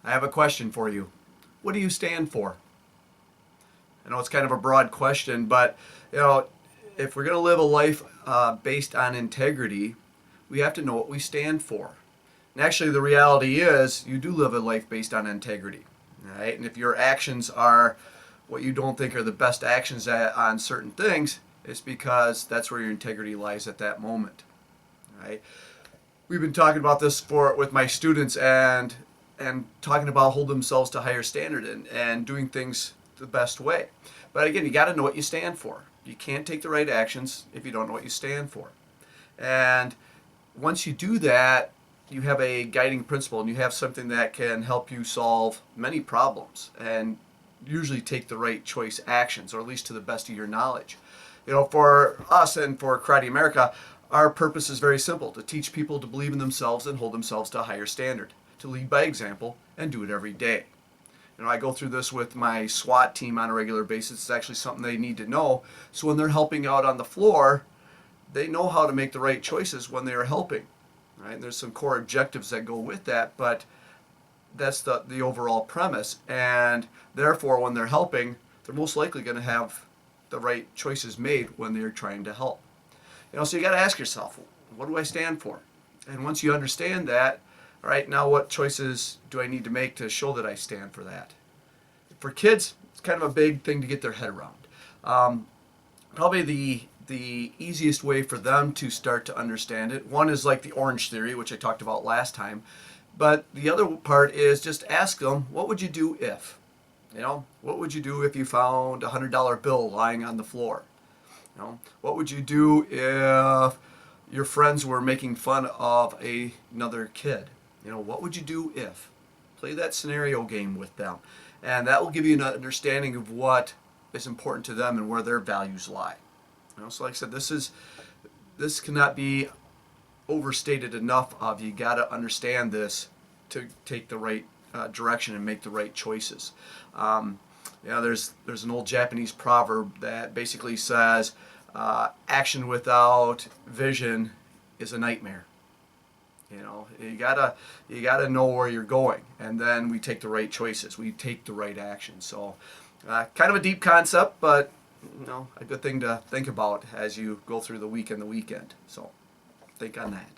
I have a question for you. What do you stand for? I know it's kind of a broad question, but you know, if we're going to live a life based on integrity, we have to know what we stand for. And actually, the reality is, you do live a life based on integrity, right? And if your actions are what you don't think are the best actions on certain things, it's because that's where your integrity lies at that moment, right? We've been talking about this for with my students and talking about holding themselves to higher standard and doing things the best way. But again, you got to know what you stand for. You can't take the right actions if you don't know what you stand for. And once you do that, you have a guiding principle and you have something that can help you solve many problems and usually take the right choice actions, or at least to the best of your knowledge. You know, for us and for Karate America, our purpose is very simple: to teach people to believe in themselves and hold themselves to a higher standard, to lead by example and do it every day. You know, I go through this with my SWAT team on a regular basis. It's actually something they need to know. So when they're helping out on the floor, they know how to make the right choices when they are helping. Right? And there's some core objectives that go with that, but that's the overall premise. And therefore, when they're helping, they're most likely going to have the right choices made when they're trying to help. You know, so you got to ask yourself, what do I stand for? And once you understand that, all right, now what choices do I need to make to show that I stand for that? For kids, it's kind of a big thing to get their head around. Probably the easiest way for them to start to understand it. One is like the orange theory, which I talked about last time. But the other part is just ask them, what would you do if? You know, what would you do if you found a $100 bill lying on the floor? You know, what would you do if your friends were making fun of another kid? You know, what would you do if? Play that scenario game with them. And that will give you an understanding of what is important to them and where their values lie. You know, so like I said, this cannot be overstated enough of. You got to understand this to take the right direction and make the right choices. You know, there's an old Japanese proverb that basically says, action without vision is a nightmare. You know, you gotta know where you're going, and then we take the right choices. We take the right action. So, kind of a deep concept, but you know, a good thing to think about as you go through the week and the weekend. So, think on that.